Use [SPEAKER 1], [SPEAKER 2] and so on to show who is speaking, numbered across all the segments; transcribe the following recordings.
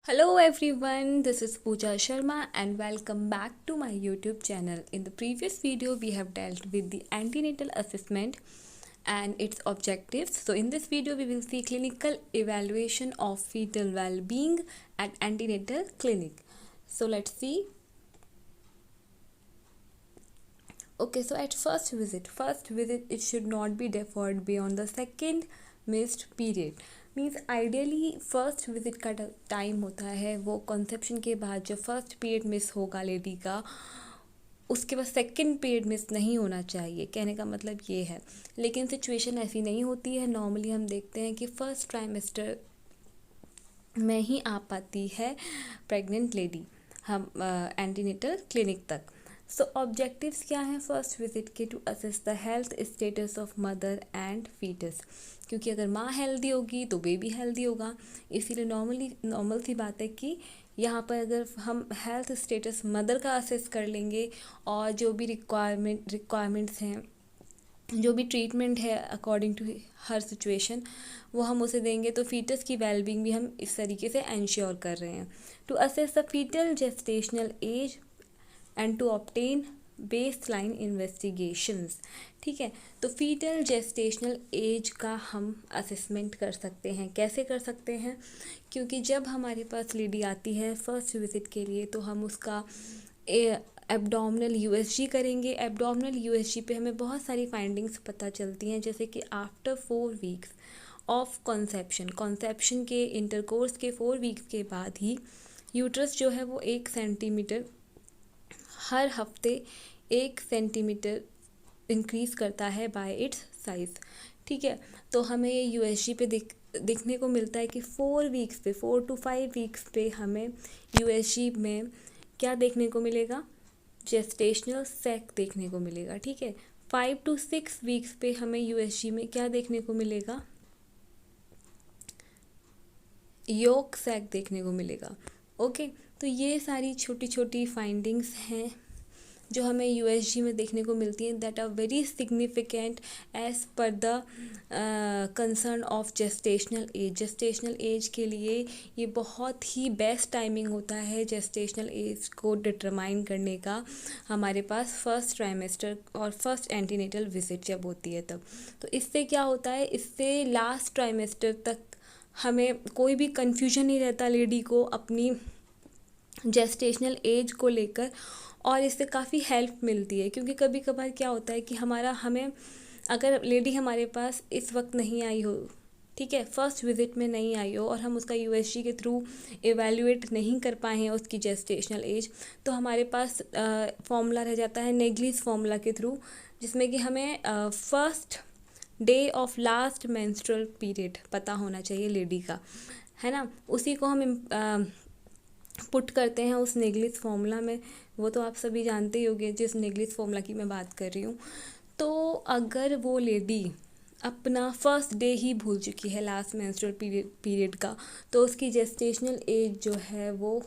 [SPEAKER 1] Hello everyone, this is Pooja Sharma and welcome back to my YouTube channel. In the previous video, we have dealt with the antenatal assessment and its objectives. So in this video, we will see clinical evaluation of fetal well-being at antenatal clinic. So let's see. Okay, so at first visit it should not be deferred beyond the second missed period. Means ideally first visit का time होता है वो conception के बाद जब first period miss होगा lady का, उसके बाद सेकंड पीरियड मिस नहीं होना चाहिए। कहने का मतलब ये है, लेकिन सिचुएशन ऐसी नहीं होती है। नॉर्मली हम देखते हैं कि फर्स्ट ट्राइमेस्टर में ही आ पाती है प्रेग्नेंट लेडी हम एंटीनेटल क्लिनिक तक। सो ऑब्जेक्टिव्स क्या हैं फर्स्ट विजिट के? To assess the health status of mother and foetus, क्योंकि अगर माँ हेल्दी होगी तो बेबी हेल्दी होगा। इसीलिए नॉर्मल सी बात है कि यहाँ पर अगर हम हेल्थ स्टेटस मदर का असेस कर लेंगे और जो भी रिक्वायरमेंट्स हैं, जो भी ट्रीटमेंट है अकॉर्डिंग टू हर सिचुएशन, वो हम उसे देंगे, तो फीटस की वेलबींग भी हम इस तरीके से एंश्योर कर रहे हैं। To assess the foetal gestational age and to obtain base line investigations. ठीक है, तो फीटल जेस्टेशनल एज का हम असेसमेंट कर सकते हैं। कैसे कर सकते हैं? क्योंकि जब हमारे पास लेडी आती है फर्स्ट विजिट के लिए तो हम उसका एब्डोमिनल यूएसजी करेंगे। एब्डोमिनल यूएसजी पे हमें बहुत सारी फाइंडिंग्स पता चलती हैं, जैसे कि आफ्टर 4 वीक्स ऑफ कॉन्सेप्शन के इंटरकोर्स के 4 वीक्स के बाद ही यूट्रस जो है वो 1 सेंटीमीटर हर हफ्ते 1 सेंटीमीटर इंक्रीज़ करता है बाय इट्स साइज़। ठीक है, तो हमें ये यूएसजी पे देखने को मिलता है कि 4 वीक्स पे 4 to 5 वीक्स पे हमें यूएसजी में क्या देखने को मिलेगा? जेस्टेशनल सैक देखने को मिलेगा। ठीक है, 5 to 6 वीक्स पे हमें यूएसजी में क्या देखने को मिलेगा? योक सैक देखने को मिलेगा। ओके, तो ये सारी छोटी छोटी फाइंडिंग्स हैं जो हमें यूएसजी में देखने को मिलती हैं, that are very significant as per the concern of gestational age. Gestational age के लिए ये बहुत ही बेस्ट टाइमिंग होता है जेस्टेशनल एज को डिटरमाइन करने का हमारे पास फर्स्ट ट्राइमेस्टर और फर्स्ट एंटीनेटल विजिट जब होती है तब। तो इससे क्या होता है, इससे लास्ट ट्राइमेस्टर तक हमें कोई भी कन्फ्यूजन नहीं रहता लेडी को अपनी जेस्टेशनल एज को लेकर, और इससे काफ़ी हेल्प मिलती है। क्योंकि कभी कभार क्या होता है कि हमें अगर लेडी हमारे पास इस वक्त नहीं आई हो, ठीक है, फर्स्ट विजिट में नहीं आई हो, और हम उसका यूएसजी के थ्रू एवेल्यूएट नहीं कर पाए हैं उसकी जेस्टेशनल एज, तो हमारे पास फॉर्मूला रह जाता है नेग्लिस फॉर्मूला के थ्रू, जिसमें कि हमें first day of last menstrual period पता होना चाहिए लेडी का, है ना। उसी को हम पुट करते हैं उस नेग्लिस फॉर्मूला में। वो तो आप सभी जानते ही होंगे जिस नेग्लिस फॉर्मूला की मैं बात कर रही हूँ। तो अगर वो लेडी अपना फर्स्ट डे ही भूल चुकी है लास्ट मेंस्ट्रुअल पीरियड का, तो उसकी जेस्टेशनल एज जो है वो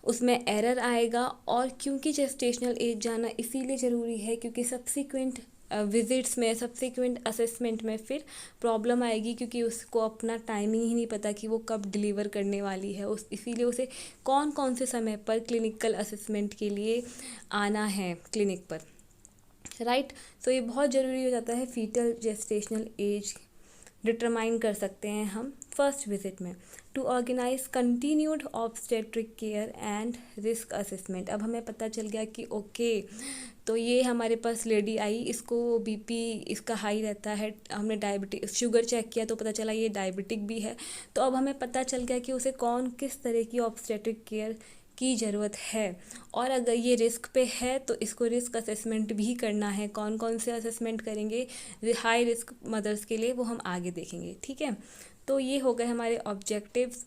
[SPEAKER 1] उसमें एरर आएगा। और क्योंकि जेस्टेशनल एज जाना इसीलिए ज़रूरी है क्योंकि सब्सिक्वेंट विजिट्स में, सब्सिक्वेंट असेसमेंट में फिर प्रॉब्लम आएगी, क्योंकि उसको अपना टाइमिंग ही नहीं पता कि वो कब डिलीवर करने वाली है। इसीलिए उसे कौन कौन से समय पर क्लिनिकल असेसमेंट के लिए आना है क्लिनिक पर, राइट। तो ये बहुत ज़रूरी हो जाता है। फीटल जेस्टेशनल एज डिटरमाइन कर सकते हैं हम फर्स्ट विजिट में। To organise continued obstetric care and risk assessment. अब हमें पता चल गया कि ओके, तो ये हमारे पास लेडी आई, इसको बीपी इसका हाई रहता है, हमने डायबिटिक शुगर चेक किया तो पता चला ये डायबिटिक भी है। तो अब हमें पता चल गया कि उसे किस तरह की ऑब्स्टेट्रिक केयर की ज़रूरत है, और अगर ये रिस्क पे है तो इसको रिस्क असेसमेंट भी करना है। कौन कौन से असेसमेंट करेंगे हाई रिस्क मदर्स के लिए, वो हम आगे देखेंगे। ठीक है, तो ये हो गए हमारे ऑब्जेक्टिव्स।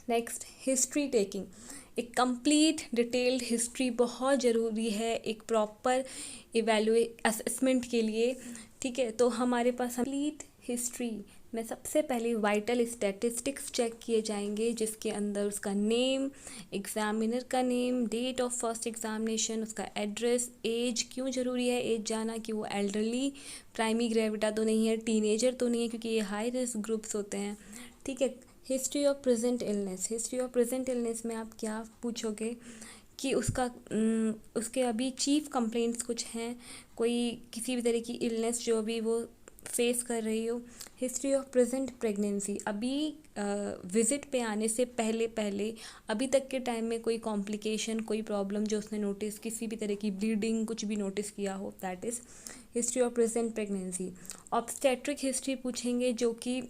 [SPEAKER 1] Next, history taking. एक कंप्लीट डिटेल्ड हिस्ट्री बहुत ज़रूरी है एक प्रॉपर असेसमेंट के लिए। ठीक है, तो हमारे पास कंप्लीट हिस्ट्री में सबसे पहले वाइटल स्टैटिस्टिक्स चेक किए जाएंगे, जिसके अंदर उसका नेम, एग्जामिनर का name, date of first examination, उसका एड्रेस, एज। क्यों ज़रूरी है एज जाना? कि वो एल्डरली, प्राइमी ग्रेविटा तो नहीं है, टीनेजर तो नहीं है, क्योंकि ये हाई रिस्क ग्रुप्स होते हैं। ठीक है, history of present illness, history of present illness में आप क्या पूछोगे कि उसके अभी चीफ कंप्लेंट्स कुछ हैं, कोई किसी भी तरह की इलनेस जो अभी वो फेस कर रही हो। हिस्ट्री ऑफ प्रेजेंट प्रेगनेंसी, अभी विज़िट पे आने से पहले पहले अभी तक के टाइम में कोई कॉम्प्लिकेशन, कोई प्रॉब्लम जो उसने नोटिस, किसी भी तरह की ब्लीडिंग कुछ भी नोटिस किया हो, that is history of present pregnancy. Obstetric history पूछेंगे जो कि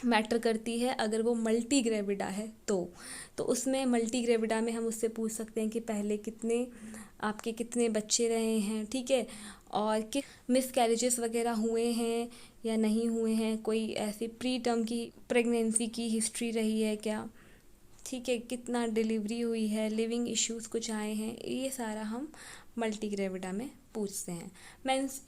[SPEAKER 1] मैटर करती है अगर वो मल्टी ग्रेविडा है तो उसमें मल्टी ग्रेविडा में हम उससे पूछ सकते हैं कि पहले आपके कितने बच्चे रहे हैं, ठीक है, और कि मिसकैरेजेस वगैरह हुए हैं या नहीं हुए हैं, कोई ऐसी प्री टर्म की प्रेगनेंसी की हिस्ट्री रही है क्या, ठीक है, कितना डिलीवरी हुई है, लिविंग इश्यूज कुछ आए हैं, ये सारा हम मल्टी ग्रेविडा में पूछते हैं।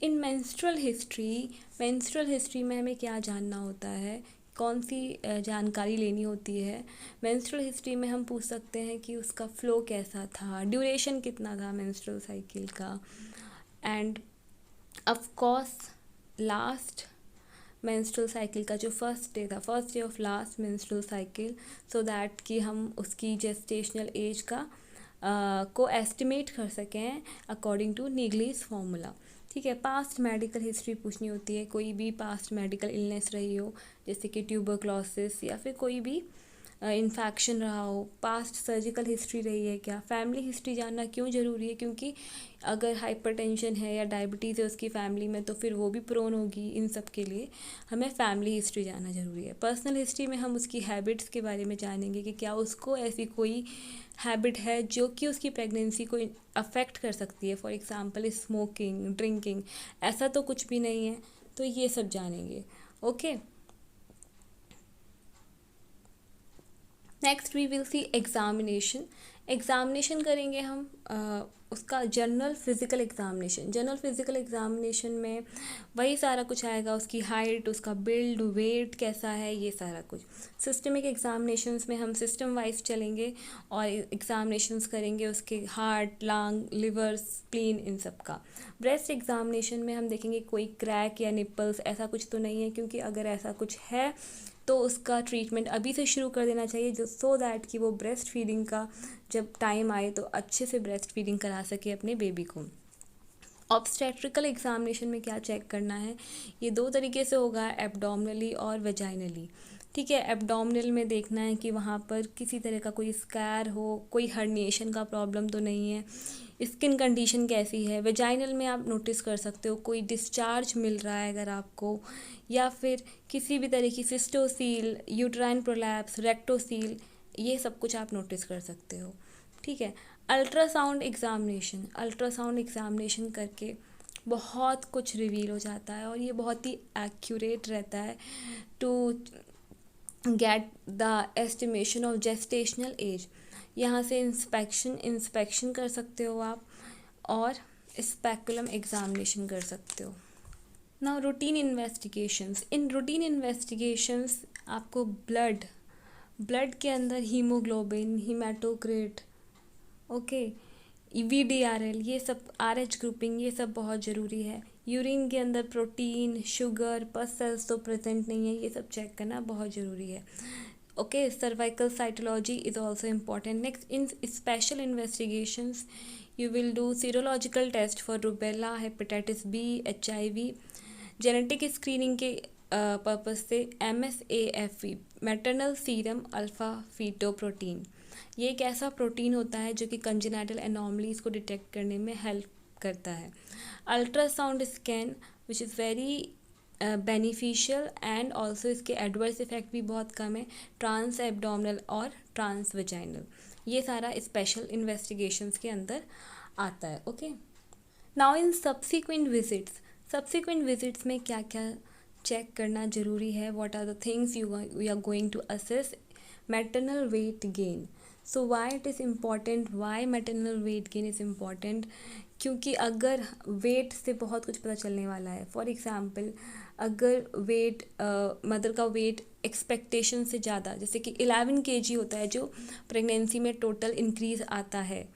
[SPEAKER 1] इन मेंस्ट्रुअल हिस्ट्री में हमें क्या जानना होता है, कौन सी जानकारी लेनी होती है। मेंस्ट्रुअल हिस्ट्री में हम पूछ सकते हैं कि उसका फ्लो कैसा था, ड्यूरेशन कितना था मेंस्ट्रुअल साइकिल का, end of course last menstrual cycle का जो first day of last menstrual cycle, so that कि हम उसकी जेस्टेशनल एज का को एस्टिमेट कर सकें अकॉर्डिंग टू नीगलीज फॉर्मूला, ठीक है। पास्ट मेडिकल हिस्ट्री पूछनी होती है, कोई भी पास्ट मेडिकल इलनेस रही हो जैसे कि ट्यूबरक्लोसिस या फिर कोई भी इन्फेक्शन रहा हो, पास्ट सर्जिकल हिस्ट्री रही है क्या। फैमिली हिस्ट्री जानना क्यों ज़रूरी है, क्योंकि अगर हाइपरटेंशन है या डायबिटीज़ है उसकी फैमिली में तो फिर वो भी प्रोन होगी। इन सब के लिए हमें फैमिली हिस्ट्री जानना ज़रूरी है। पर्सनल हिस्ट्री में हम उसकी हैबिट्स के बारे में जानेंगे कि क्या उसको ऐसी कोई हैबिट है जो कि उसकी प्रेगनेंसी को अफेक्ट कर सकती है, फॉर एग्जांपल स्मोकिंग, ड्रिंकिंग, ऐसा तो कुछ भी नहीं है, तो ये सब जानेंगे, okay. Next we will see examination करेंगे हम उसका जनरल फिज़िकल एग्जामिनेशन में वही सारा कुछ आएगा, उसकी हाइट, उसका बिल्ड, वेट कैसा है, ये सारा कुछ। सिस्टमिक एग्जामिनेशंस में हम सिस्टम वाइज चलेंगे और एग्जामिनेशंस करेंगे उसके हार्ट, लंग, लिवर, स्प्लीन, इन सब का। ब्रेस्ट एग्जामिनेशन में हम देखेंगे कोई क्रैक या निपल्स ऐसा कुछ तो नहीं है, क्योंकि अगर ऐसा कुछ है तो उसका ट्रीटमेंट अभी से शुरू कर देना चाहिए, जो सो दैट कि वो ब्रेस्ट फीडिंग का जब टाइम आए तो अच्छे से ब्रेस्ट फीडिंग करा सके अपने बेबी को। ऑब्स्टेट्रिकल एग्जामिनेशन में क्या चेक करना है, ये दो तरीके से होगा, एब्डोमिनली और वेजाइनली, ठीक है। एब्डोमिनल में देखना है कि वहाँ पर किसी तरह का कोई स्कैर हो, कोई हर्निएशन का प्रॉब्लम तो नहीं है, स्किन कंडीशन कैसी है। वेजाइनल में आप नोटिस कर सकते हो कोई डिस्चार्ज मिल रहा है अगर आपको, या फिर किसी भी तरह की सिस्टोसील, यूट्राइन प्रोलैप्स, रेक्टोसील, ये सब कुछ आप नोटिस कर सकते हो, ठीक है। अल्ट्रासाउंड एग्जामिनेशन करके बहुत कुछ रिवील हो जाता है और ये बहुत ही एक्यूरेट रहता है to get the estimation of gestational age. यहाँ से इंस्पेक्शन कर सकते हो आप और स्पेकुलम एग्जामिनेशन कर सकते हो। नाउ रूटीन इन्वेस्टिगेशंस आपको ब्लड के अंदर हीमोग्लोबिन, हीमेटोक्रिट, ओके, VDRL, ये सब, RH ग्रुपिंग, ये सब बहुत ज़रूरी है। यूरिन के अंदर प्रोटीन, शुगर, पस सेल्स तो प्रेजेंट नहीं है, ये सब चेक करना बहुत ज़रूरी है, okay. Cervical cytology is also important. Next, in special investigations you will do serological test for rubella, hepatitis B, HIV। Genetic screening के पर्पज़ से MSAFE, maternal serum alpha fetoprotein, ये एक ऐसा प्रोटीन होता है जो कि कंजेनिटल एनॉमलीज़ को डिटेक्ट करने में हेल्प करता है। Ultrasound scan which is very beneficial and also इसके एडवर्स इफेक्ट भी बहुत कम है, ट्रांस एब्डोमिनल और ट्रांस वेजाइनल, ये सारा स्पेशल इन्वेस्टिगेशंस के अंदर आता है, okay. Now in subsequent visits में क्या क्या चेक करना ज़रूरी है, what are the things you are going to assess. Maternal weight gain, so why it is important, why maternal weight gain is important, क्योंकि अगर वेट से बहुत कुछ पता चलने वाला है। फॉर एग्ज़ाम्पल, अगर वेट मदर का वेट एक्सपेक्टेशन से ज़्यादा, जैसे कि 11 kg होता है जो प्रेगनेंसी में टोटल इंक्रीज़ आता है,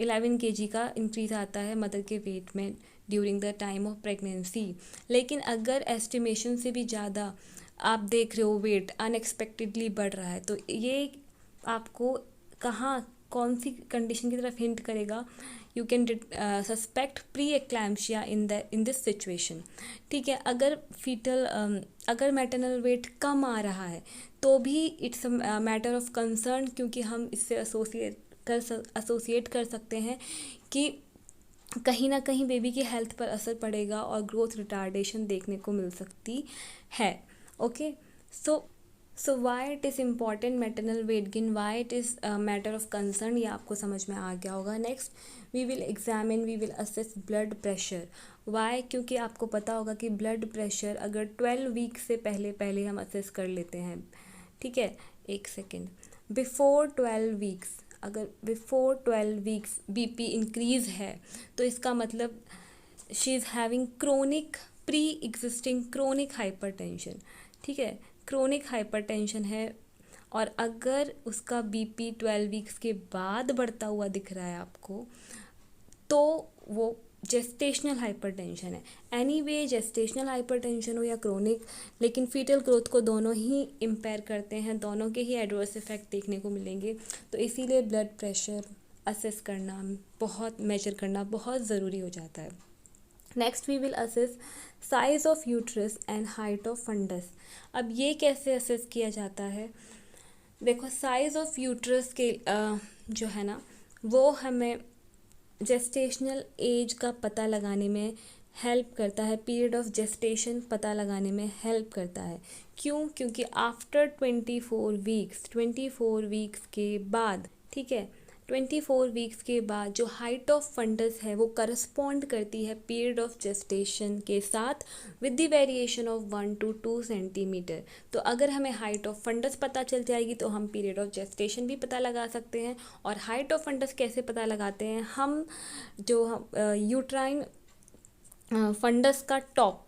[SPEAKER 1] 11 kg का इंक्रीज़ आता है मदर के वेट में during the time of pregnancy. लेकिन अगर एस्टिमेशन से भी ज़्यादा आप देख रहे हो वेट अनएक्सपेक्टेडली बढ़ रहा है, तो ये आपको कहाँ कौन सी कंडीशन की तरफ हिंट करेगा? You can suspect pre eclampsia in this situation. ठीक है, अगर मैटरनल वेट कम आ रहा है तो भी it's a matter of concern, क्योंकि हम इससे एसोसिएट कर सकते हैं कि कहीं ना कहीं बेबी की हेल्थ पर असर पड़ेगा और ग्रोथ रिटार्डेशन देखने को मिल सकती है। Okay, so why it is important maternal weight gain, why it is matter of concern, ये आपको समझ में आ गया होगा। Next we will assess blood pressure. Why? क्योंकि आपको पता होगा कि ब्लड प्रेशर अगर 12 वीक से पहले हम असेस कर लेते हैं। ठीक है, एक सेकेंड, बिफोर 12 वीक्स, अगर बिफोर 12 वीक्स बीपी इंक्रीज़ है तो इसका मतलब she is having chronic pre existing chronic hypertension. ठीक है, क्रोनिक हाइपरटेंशन है, और अगर उसका बीपी 12 वीक्स के बाद बढ़ता हुआ दिख रहा है आपको, तो वो जेस्टेशनल हाइपरटेंशन है। एनीवे जेस्टेशनल हाइपरटेंशन हो या क्रोनिक, लेकिन फीटल ग्रोथ को दोनों ही इम्पेयर करते हैं, दोनों के ही एडवर्स इफेक्ट देखने को मिलेंगे। तो इसीलिए ब्लड प्रेशर असेस करना मेजर करना बहुत ज़रूरी हो जाता है। Next we will assess size of uterus and height of fundus. अब ये कैसे असेस किया जाता है? देखो, साइज ऑफ यूट्रस के जो है ना, वो हमें जेस्टेशनल एज का पता लगाने में हेल्प करता है, पीरियड ऑफ जेस्टेशन पता लगाने में हेल्प करता है। क्यों? क्योंकि आफ्टर 24 वीक्स के बाद, ठीक है, 24 वीक्स के बाद जो हाइट ऑफ फंडस है वो करस्पॉन्ड करती है पीरियड ऑफ जेस्टेशन के साथ with the variation of 1 to 2 centimetre. तो अगर हमें हाइट ऑफ फंडस पता चल जाएगी तो हम पीरियड ऑफ जेस्टेशन भी पता लगा सकते हैं। और हाइट ऑफ फंडस कैसे पता लगाते हैं? हम जो यूट्राइन फंडस का टॉप,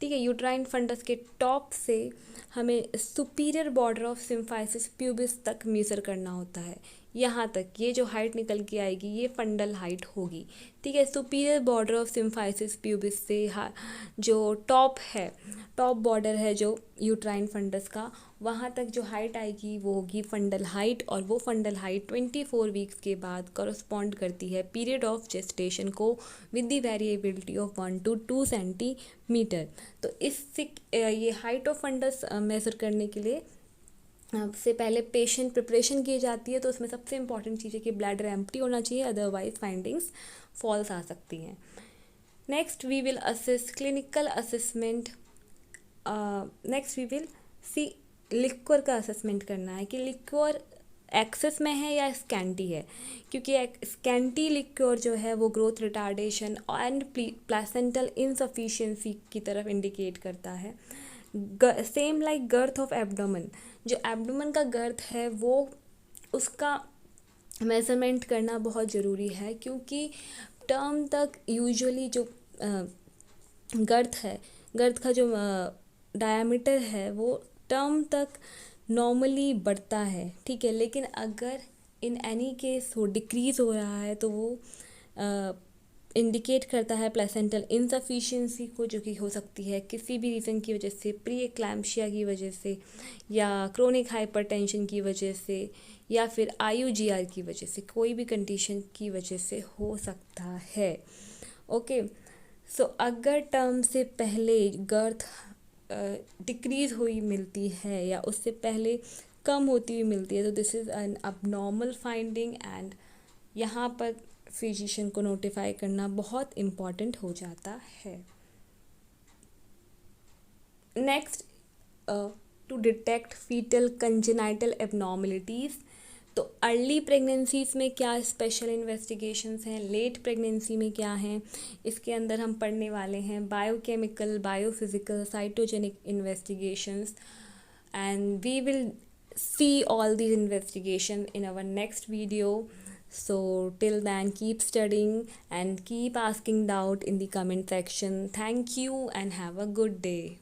[SPEAKER 1] ठीक है, यूट्राइन फंडस के टॉप से हमें superior border of symphysis pubis तक मेजर करना होता है। यहाँ तक ये जो हाइट निकल के आएगी ये फंडल हाइट होगी। ठीक है, superior border of symphysis pubis से जो टॉप बॉर्डर है जो यूट्राइन फंडस का, वहाँ तक जो हाइट आएगी वो होगी फंडल हाइट, और वो फंडल हाइट 24 वीक्स के बाद करस्पॉन्ड करती है पीरियड ऑफ जेस्टेशन को with the variability of 1 to 2 centimetre. तो इससे ये हाइट ऑफ फंडस मेज़र करने के लिए से पहले पेशेंट प्रिपरेशन की जाती है। तो उसमें सबसे इम्पॉर्टेंट चीज़ है कि ब्लैडर एम्प्टी होना चाहिए, अदरवाइज फाइंडिंग्स फॉल्स आ सकती हैं। Next we will assess clinical assessment. Next we will see liquor का असेसमेंट करना है कि लिक्वर एक्सेस में है या स्कैंटी है, क्योंकि स्कैंटी लिक्वर जो है वो growth retardation and placental insufficiency की तरफ इंडिकेट करता है। Same like girth of abdomen, जो एब्डोमेन का गर्थ है वो उसका मेजरमेंट करना बहुत ज़रूरी है, क्योंकि टर्म तक यूजुअली जो गर्थ का जो डायमीटर है वो टर्म तक नॉर्मली बढ़ता है। ठीक है, लेकिन अगर इन एनी केस वो डिक्रीज़ हो रहा है तो वो इंडिकेट करता है प्लेसेंटल इनसफिशिएंसी को, जो कि हो सकती है किसी भी रीज़न की वजह से, प्री एक्लैम्पशिया की वजह से, या क्रोनिक हाइपरटेंशन की वजह से, या फिर IUGR की वजह से, कोई भी कंडीशन की वजह से हो सकता है। ओके, सो अगर टर्म से पहले गर्थ डिक्रीज़ हुई मिलती है या उससे पहले कम होती हुई मिलती है तो this is an abnormal finding, and यहाँ पर फिजिशियन को नोटिफाई करना बहुत इम्पॉर्टेंट हो जाता है। Next, to detect fetal congenital abnormalities. तो अर्ली प्रेगनेंसीज़ में क्या स्पेशल इन्वेस्टिगेशंस हैं, लेट प्रेगनेंसी में क्या हैं, इसके अंदर हम पढ़ने वाले हैं biochemical, biophysical, cytogenic investigations, and we will see all these investigation in our next video. So till then, keep studying and keep asking doubt in the comment section. Thank you and have a good day.